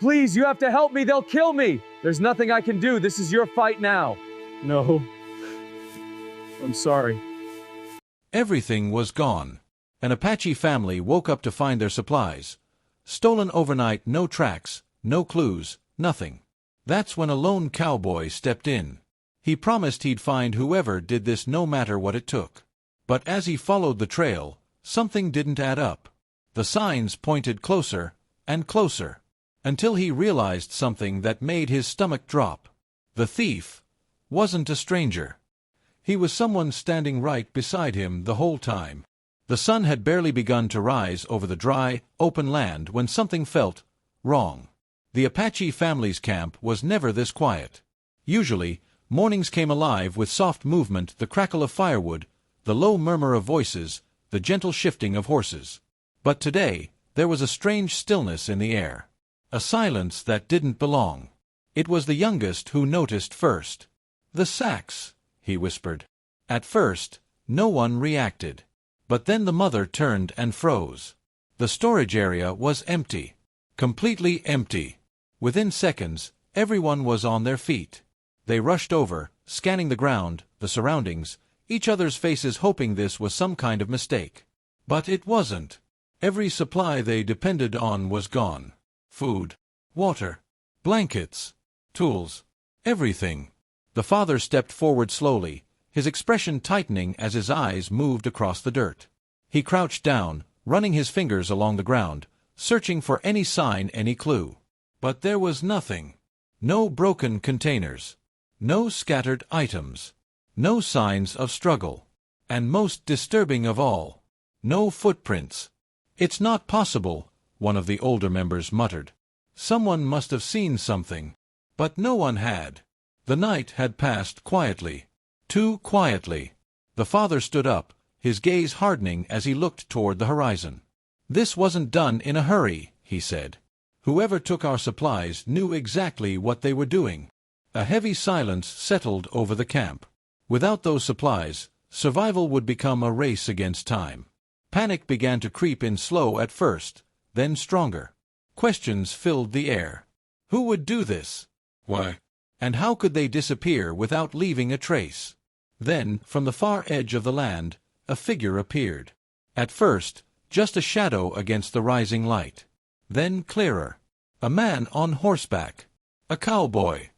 Please, you have to help me. They'll kill me. There's nothing I can do. This is your fight now. No. I'm sorry. Everything was gone. An Apache family woke up to find their supplies stolen overnight, no tracks, no clues, nothing. That's when a lone cowboy stepped in. He promised he'd find whoever did this no matter what it took. But as he followed the trail, something didn't add up. The signs pointed closer and closer, until he realized something that made his stomach drop. The thief wasn't a stranger. He was someone standing right beside him the whole time. The sun had barely begun to rise over the dry, open land when something felt wrong. The Apache family's camp was never this quiet. Usually, mornings came alive with soft movement, the crackle of firewood, the low murmur of voices, the gentle shifting of horses. But today, there was a strange stillness in the air. A silence that didn't belong. It was the youngest who noticed first. "The sacks," he whispered. At first, no one reacted. But then the mother turned and froze. The storage area was empty. Completely empty. Within seconds, everyone was on their feet. They rushed over, scanning the ground, the surroundings, each other's faces hoping this was some kind of mistake. But it wasn't. Every supply they depended on was gone. Food, water, blankets, tools, everything. The father stepped forward slowly, his expression tightening as his eyes moved across the dirt. He crouched down, running his fingers along the ground, searching for any sign, any clue. But there was nothing. No broken containers. No scattered items. No signs of struggle. And most disturbing of all, no footprints. "It's not possible," one of the older members muttered. "Someone must have seen something." But no one had. The night had passed quietly. Too quietly. The father stood up, his gaze hardening as he looked toward the horizon. "This wasn't done in a hurry," he said. "Whoever took our supplies knew exactly what they were doing." A heavy silence settled over the camp. Without those supplies, survival would become a race against time. Panic began to creep in, slow at first, then stronger. Questions filled the air. Who would do this? Why? And how could they disappear without leaving a trace? Then, from the far edge of the land, a figure appeared. At first, just a shadow against the rising light. Then clearer. A man on horseback. A cowboy.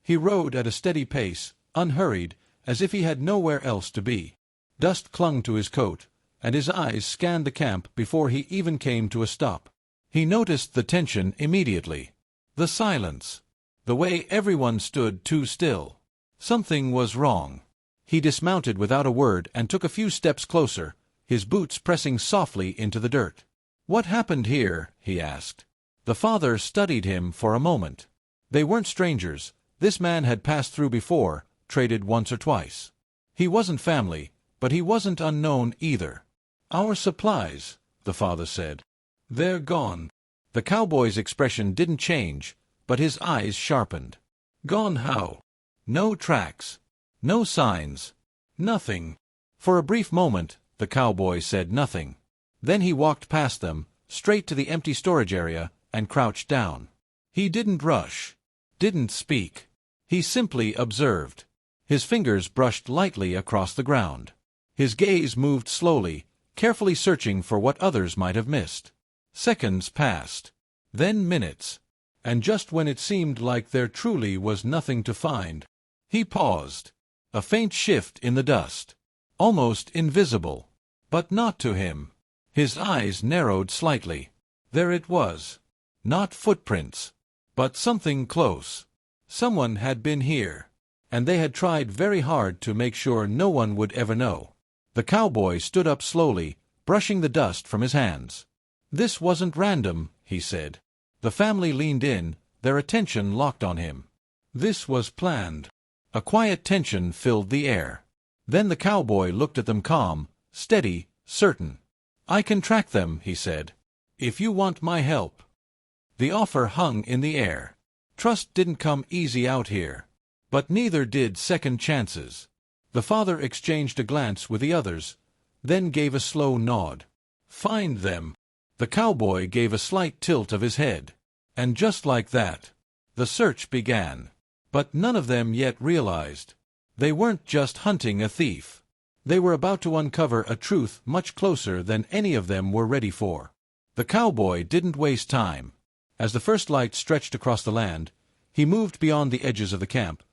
He rode at a steady pace, unhurried, as if he had nowhere else to be. Dust clung to his coat, and his eyes scanned the camp before he even came to a stop. He noticed the tension immediately. The silence. The way everyone stood too still. Something was wrong. He dismounted without a word and took a few steps closer, his boots pressing softly into the dirt. "What happened here?" he asked. The father studied him for a moment. They weren't strangers. This man had passed through before, traded once or twice. He wasn't family, but he wasn't unknown either. "Our supplies," the father said. "They're gone." The cowboy's expression didn't change, but his eyes sharpened. "Gone how?" "No tracks. No signs. Nothing." For a brief moment, the cowboy said nothing. Then he walked past them, straight to the empty storage area, and crouched down. He didn't rush. Didn't speak. He simply observed. His fingers brushed lightly across the ground. His gaze moved slowly, carefully searching for what others might have missed. Seconds passed. Then minutes. And just when it seemed like there truly was nothing to find, he paused. A faint shift in the dust. Almost invisible. But not to him. His eyes narrowed slightly. There it was. Not footprints. But something close. Someone had been here. And they had tried very hard to make sure no one would ever know. The cowboy stood up slowly, brushing the dust from his hands. "This wasn't random," he said. The family leaned in, their attention locked on him. "This was planned." A quiet tension filled the air. Then the cowboy looked at them, calm, steady, certain. "I can track them," he said. "If you want my help." The offer hung in the air. Trust didn't come easy out here. But neither did second chances. The father exchanged a glance with the others, then gave a slow nod. "Find them." The cowboy gave a slight tilt of his head. And just like that, the search began. But none of them yet realized. They weren't just hunting a thief. They were about to uncover a truth much closer than any of them were ready for. The cowboy didn't waste time. As the first light stretched across the land, he moved beyond the edges of the camp,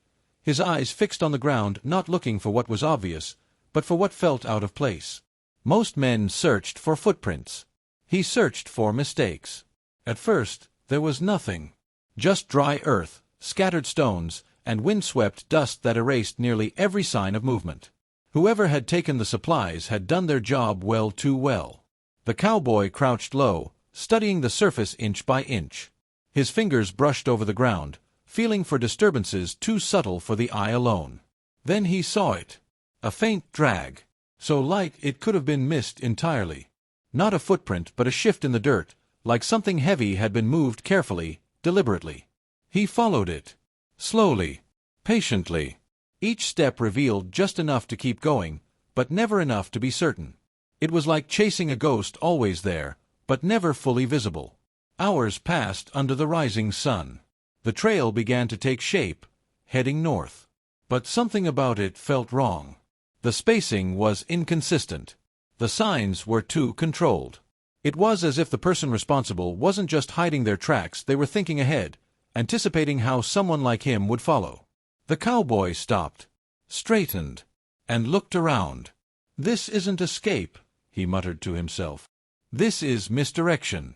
his eyes fixed on the ground, not looking for what was obvious, but for what felt out of place. Most men searched for footprints. He searched for mistakes. At first, there was nothing. Just dry earth, scattered stones, and windswept dust that erased nearly every sign of movement. Whoever had taken the supplies had done their job well too well. The cowboy crouched low, studying the surface inch by inch. His fingers brushed over the ground, feeling for disturbances too subtle for the eye alone. Then he saw it. A faint drag, so light it could have been missed entirely. Not a footprint, but a shift in the dirt, like something heavy had been moved carefully, deliberately. He followed it. Slowly, patiently. Each step revealed just enough to keep going, but never enough to be certain. It was like chasing a ghost, always there, but never fully visible. Hours passed under the rising sun. The trail began to take shape, heading north. But something about it felt wrong. The spacing was inconsistent. The signs were too controlled. It was as if the person responsible wasn't just hiding their tracks, they were thinking ahead, anticipating how someone like him would follow. The cowboy stopped, straightened, and looked around. "This isn't escape," he muttered to himself. "This is misdirection."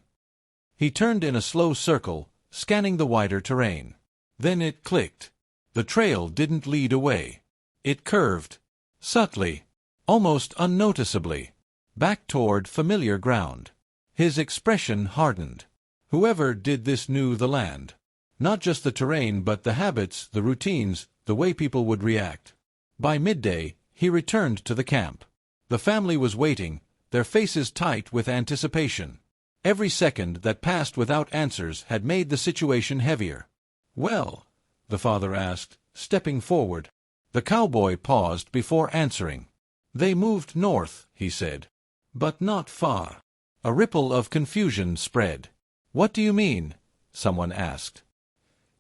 He turned in a slow circle, scanning the wider terrain. Then it clicked. The trail didn't lead away. It curved, subtly, almost unnoticeably, back toward familiar ground. His expression hardened. Whoever did this knew the land. Not just the terrain, but the habits, the routines, the way people would react. By midday, he returned to the camp. The family was waiting, their faces tight with anticipation. Every second that passed without answers had made the situation heavier. "Well?" the father asked, stepping forward. The cowboy paused before answering. "They moved north," he said. "But not far." A ripple of confusion spread. "What do you mean?" someone asked.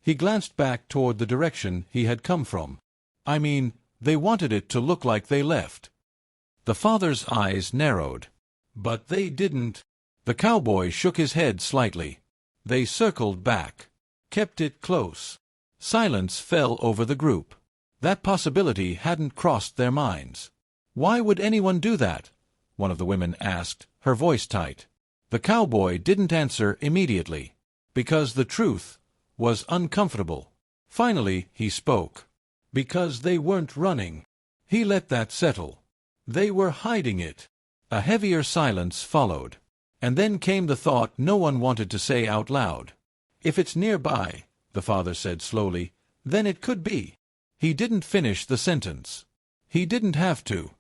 He glanced back toward the direction he had come from. "I mean, they wanted it to look like they left." The father's eyes narrowed. "But they didn't." The cowboy shook his head slightly. "They circled back. Kept it close." Silence fell over the group. That possibility hadn't crossed their minds. "Why would anyone do that?" one of the women asked, her voice tight. The cowboy didn't answer immediately. Because the truth was uncomfortable. Finally, he spoke. "Because they weren't running." He let that settle. "They were hiding it." A heavier silence followed. And then came the thought no one wanted to say out loud. "If it's nearby," the father said slowly, "then it could be." He didn't finish the sentence. He didn't have to.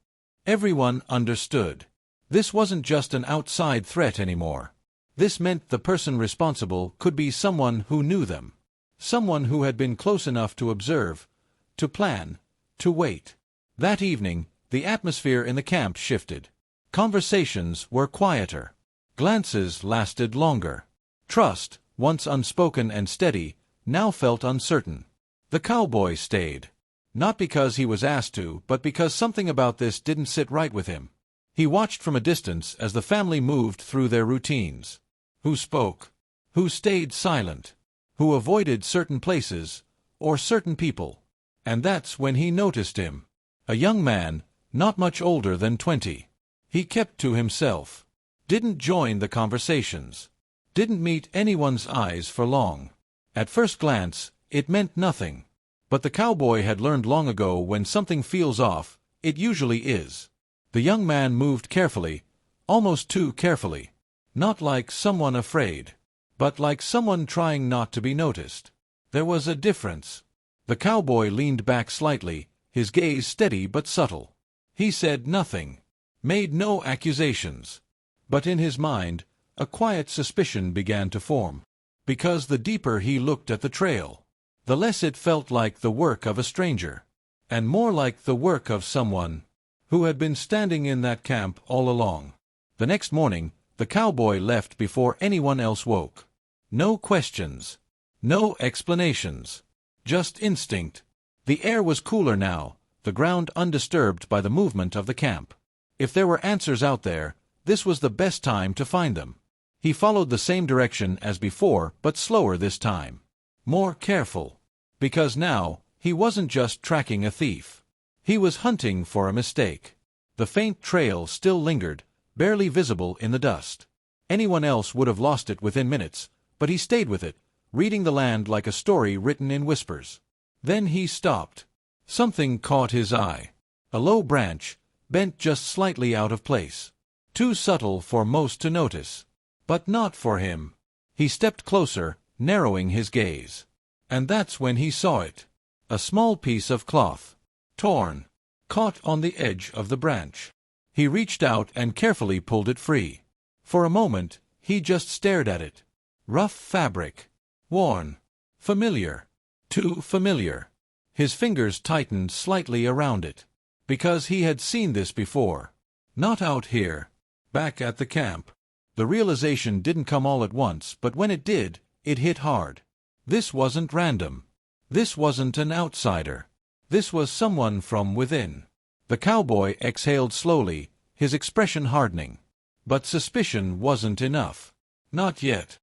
Everyone understood. This wasn't just an outside threat anymore. This meant the person responsible could be someone who knew them. Someone who had been close enough to observe, to plan, to wait. That evening, the atmosphere in the camp shifted. Conversations were quieter. Glances lasted longer. Trust, once unspoken and steady, now felt uncertain. The cowboy stayed. Not because he was asked to, but because something about this didn't sit right with him. He watched from a distance as the family moved through their routines. Who spoke? Who stayed silent? Who avoided certain places, or certain people? And that's when he noticed him. A young man, not much older than 20. He kept to himself. Didn't join the conversations. Didn't meet anyone's eyes for long. At first glance, it meant nothing. But the cowboy had learned long ago when something feels off, it usually is. The young man moved carefully, almost too carefully. Not like someone afraid, but like someone trying not to be noticed. There was a difference. The cowboy leaned back slightly, his gaze steady but subtle. He said nothing, made no accusations. But in his mind, a quiet suspicion began to form. Because the deeper he looked at the trail, the less it felt like the work of a stranger, and more like the work of someone who had been standing in that camp all along. The next morning, the cowboy left before anyone else woke. No questions. No explanations. Just instinct. The air was cooler now, the ground undisturbed by the movement of the camp. If there were answers out there, this was the best time to find them. He followed the same direction as before, but slower this time. More careful. Because now, he wasn't just tracking a thief. He was hunting for a mistake. The faint trail still lingered, barely visible in the dust. Anyone else would have lost it within minutes, but he stayed with it, reading the land like a story written in whispers. Then he stopped. Something caught his eye. A low branch, bent just slightly out of place. Too subtle for most to notice. But not for him. He stepped closer, narrowing his gaze. And that's when he saw it. A small piece of cloth. Torn. Caught on the edge of the branch. He reached out and carefully pulled it free. For a moment, he just stared at it. Rough fabric. Worn. Familiar. Too familiar. His fingers tightened slightly around it. Because he had seen this before. Not out here. Back at the camp. The realization didn't come all at once, but when it did, it hit hard. This wasn't random. This wasn't an outsider. This was someone from within. The cowboy exhaled slowly, his expression hardening. But suspicion wasn't enough. Not yet.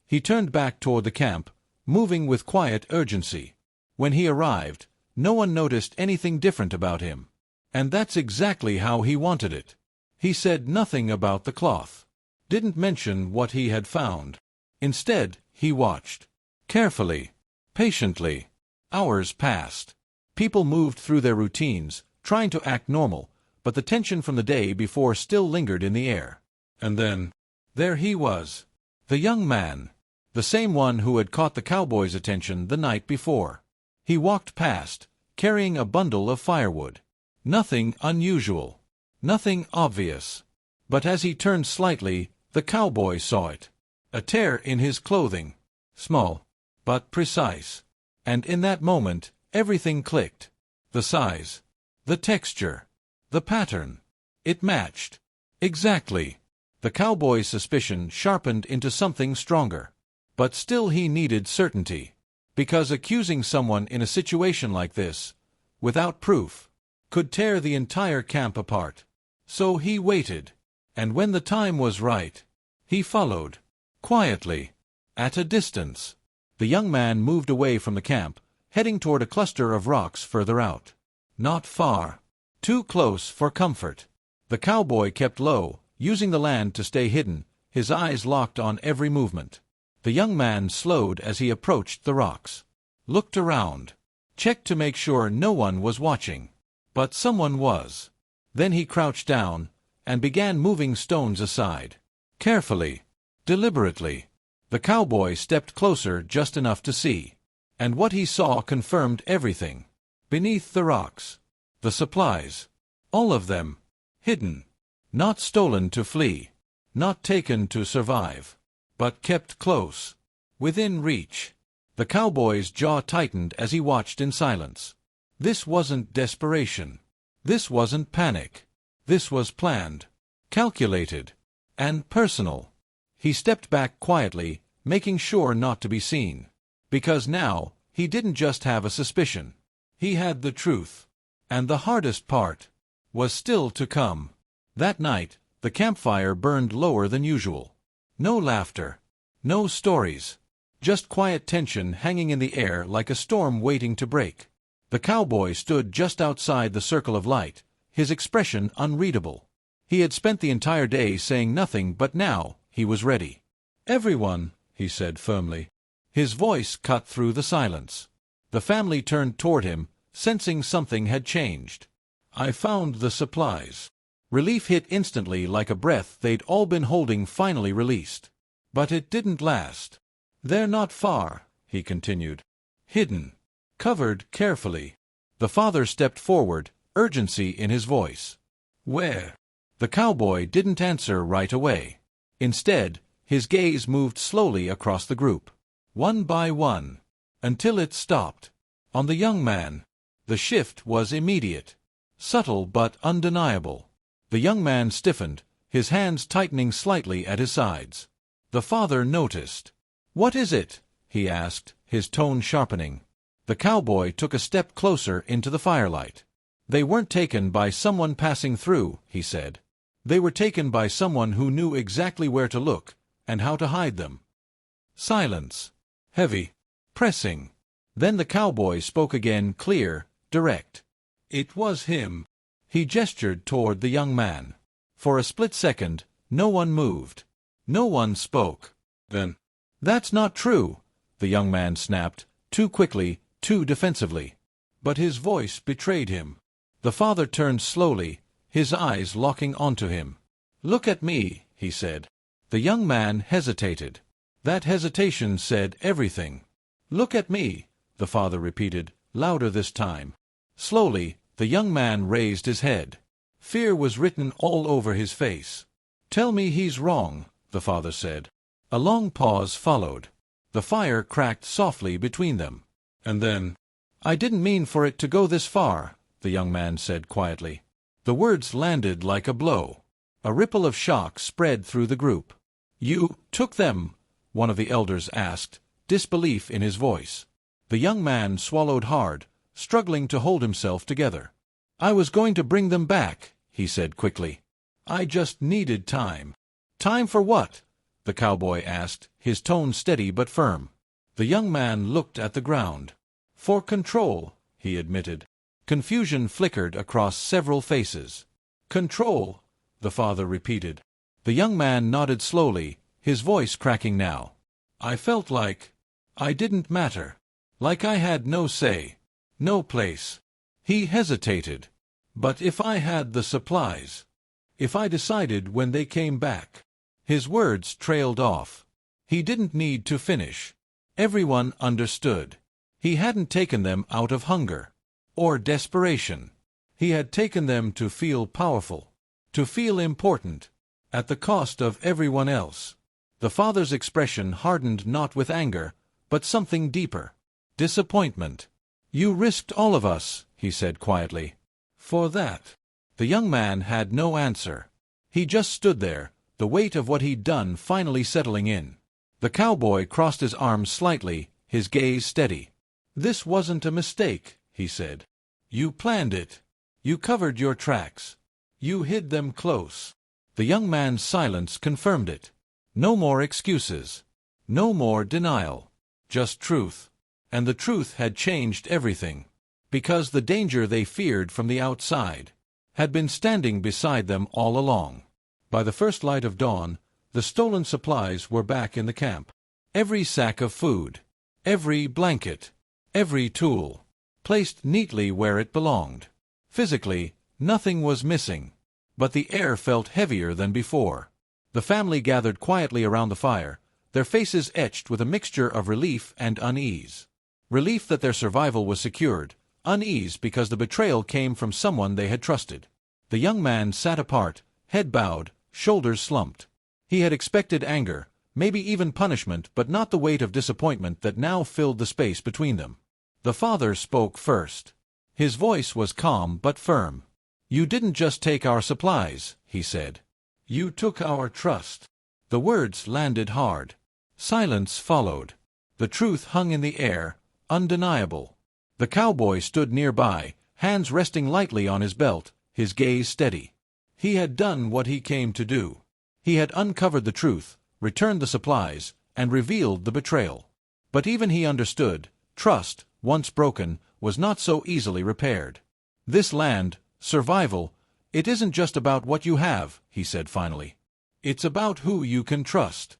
He turned back toward the camp, moving with quiet urgency. When he arrived, no one noticed anything different about him. And that's exactly how he wanted it. He said nothing about the cloth. Didn't mention what he had found. Instead, he watched. Carefully. Patiently. Hours passed. People moved through their routines, trying to act normal, but the tension from the day before still lingered in the air. And then, there he was. The young man. The same one who had caught the cowboy's attention the night before. He walked past, carrying a bundle of firewood. Nothing unusual. Nothing obvious. But as he turned slightly, the cowboy saw it. A tear in his clothing. Small, but precise. And in that moment, everything clicked. The size. The texture. The pattern. It matched. Exactly. The cowboy's suspicion sharpened into something stronger. But still he needed certainty. Because accusing someone in a situation like this, without proof, could tear the entire camp apart. So he waited. And when the time was right, he followed. Quietly. At a distance. The young man moved away from the camp, heading toward a cluster of rocks further out. Not far. Too close for comfort. The cowboy kept low, using the land to stay hidden, his eyes locked on every movement. The young man slowed as he approached the rocks. Looked around. Checked to make sure no one was watching. But someone was. Then he crouched down, and began moving stones aside. Carefully. Deliberately. The cowboy stepped closer just enough to see. And what he saw confirmed everything. Beneath the rocks. The supplies. All of them. Hidden. Not stolen to flee. Not taken to survive. But kept close. Within reach. The cowboy's jaw tightened as he watched in silence. This wasn't desperation. This wasn't panic. This was planned. Calculated. And personal. He stepped back quietly, making sure not to be seen. Because now, he didn't just have a suspicion. He had the truth. And the hardest part was still to come. That night, the campfire burned lower than usual. No laughter. No stories. Just quiet tension hanging in the air like a storm waiting to break. The cowboy stood just outside the circle of light, his expression unreadable. He had spent the entire day saying nothing, but now, he was ready. "Everyone," he said firmly. His voice cut through the silence. The family turned toward him, sensing something had changed. "I found the supplies." Relief hit instantly like a breath they'd all been holding finally released. But it didn't last. "They're not far," he continued. "Hidden. Covered carefully." The father stepped forward, urgency in his voice. "Where?" The cowboy didn't answer right away. Instead, his gaze moved slowly across the group. One by one. Until it stopped. On the young man. The shift was immediate. Subtle but undeniable. The young man stiffened, his hands tightening slightly at his sides. The father noticed. "What is it?" he asked, his tone sharpening. The cowboy took a step closer into the firelight. "They weren't taken by someone passing through," he said. "They were taken by someone who knew exactly where to look and how to hide them." Silence. Heavy. Pressing. Then the cowboy spoke again, clear, direct. "It was him." He gestured toward the young man. For a split second, no one moved. No one spoke. "Then—" "That's not true," the young man snapped, too quickly, too defensively. But his voice betrayed him. The father turned slowly, his eyes locking onto him. "Look at me," he said. The young man hesitated. That hesitation said everything. "Look at me," the father repeated, louder this time. Slowly, the young man raised his head. Fear was written all over his face. "Tell me he's wrong," the father said. A long pause followed. The fire cracked softly between them. And then, "I didn't mean for it to go this far," the young man said quietly. The words landed like a blow. A ripple of shock spread through the group. "You took them?" one of the elders asked, disbelief in his voice. The young man swallowed hard, struggling to hold himself together. "I was going to bring them back," he said quickly. "I just needed time." "Time for what?" the cowboy asked, his tone steady but firm. The young man looked at the ground. "For control," he admitted. Confusion flickered across several faces. "Control," the father repeated. The young man nodded slowly, his voice cracking now. "I felt like I didn't matter. Like I had no say. No place." He hesitated. "But if I had the supplies? If I decided when they came back?" His words trailed off. He didn't need to finish. Everyone understood. He hadn't taken them out of hunger or desperation. He had taken them to feel powerful, to feel important, at the cost of everyone else. The father's expression hardened not with anger, but something deeper. Disappointment. "You risked all of us," he said quietly. "For that?" The young man had no answer. He just stood there, the weight of what he'd done finally settling in. The cowboy crossed his arms slightly, his gaze steady. "This wasn't a mistake," he said. "You planned it. You covered your tracks. You hid them close." The young man's silence confirmed it. No more excuses. No more denial. Just truth. And the truth had changed everything. Because the danger they feared from the outside had been standing beside them all along. By the first light of dawn, the stolen supplies were back in the camp. Every sack of food, every blanket, every tool, placed neatly where it belonged. Physically, nothing was missing, but the air felt heavier than before. The family gathered quietly around the fire, their faces etched with a mixture of relief and unease. Relief that their survival was secured, unease because the betrayal came from someone they had trusted. The young man sat apart, head bowed, shoulders slumped. He had expected anger, maybe even punishment, but not the weight of disappointment that now filled the space between them. The father spoke first. His voice was calm but firm. "You didn't just take our supplies," he said. "You took our trust." The words landed hard. Silence followed. The truth hung in the air, undeniable. The cowboy stood nearby, hands resting lightly on his belt, his gaze steady. He had done what he came to do. He had uncovered the truth, returned the supplies, and revealed the betrayal. But even he understood, trust, once broken, was not so easily repaired. "This land, survival, it isn't just about what you have," he said finally. "It's about who you can trust."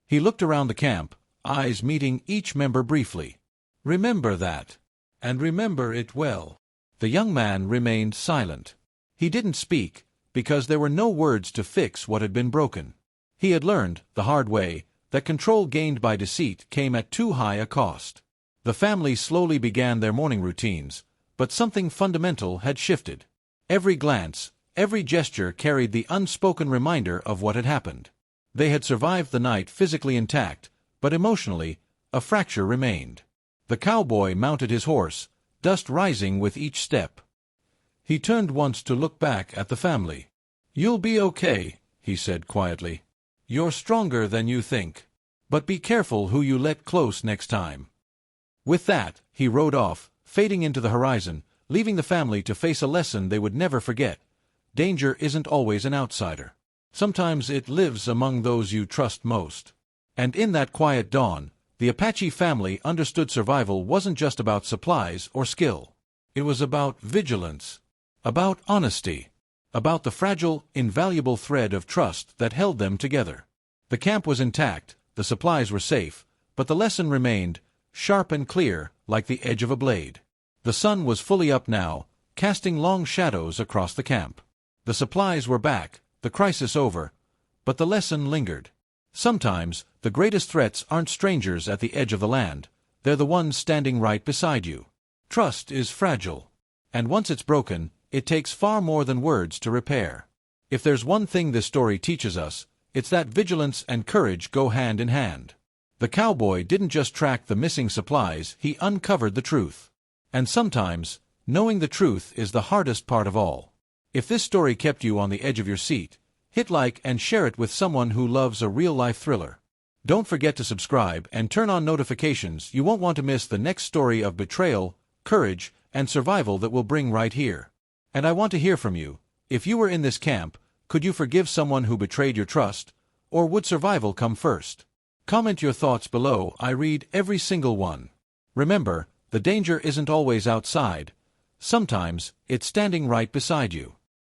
He looked around the camp, eyes meeting each member briefly. "Remember that. And remember it well." The young man remained silent. He didn't speak, because there were no words to fix what had been broken. He had learned, the hard way, that control gained by deceit came at too high a cost. The family slowly began their morning routines, but something fundamental had shifted. Every glance, every gesture carried the unspoken reminder of what had happened. They had survived the night physically intact, but emotionally, a fracture remained. The cowboy mounted his horse, dust rising with each step. He turned once to look back at the family. "You'll be okay," he said quietly. "You're stronger than you think." But be careful who you let close next time." With that, he rode off, fading into the horizon, leaving the family to face a lesson they would never forget. Danger isn't always an outsider. Sometimes it lives among those you trust most. And in that quiet dawn, the Apache family understood survival wasn't just about supplies or skill. It was about vigilance, about honesty, about the fragile, invaluable thread of trust that held them together. The camp was intact, the supplies were safe, but the lesson remained, sharp and clear, like the edge of a blade. The sun was fully up now, casting long shadows across the camp. The supplies were back, the crisis over, but the lesson lingered. Sometimes, the greatest threats aren't strangers at the edge of the land, they're the ones standing right beside you. Trust is fragile, and once it's broken, it takes far more than words to repair. If there's one thing this story teaches us, it's that vigilance and courage go hand in hand. The cowboy didn't just track the missing supplies, he uncovered the truth. And sometimes, knowing the truth is the hardest part of all. If this story kept you on the edge of your seat, hit like and share it with someone who loves a real-life thriller. Don't forget to subscribe and turn on notifications. You won't want to miss the next story of betrayal, courage, and survival that we'll bring right here. And I want to hear from you. If you were in this camp, could you forgive someone who betrayed your trust? Or would survival come first? Comment your thoughts below. I read every single one. Remember, the danger isn't always outside. Sometimes, it's standing right beside you.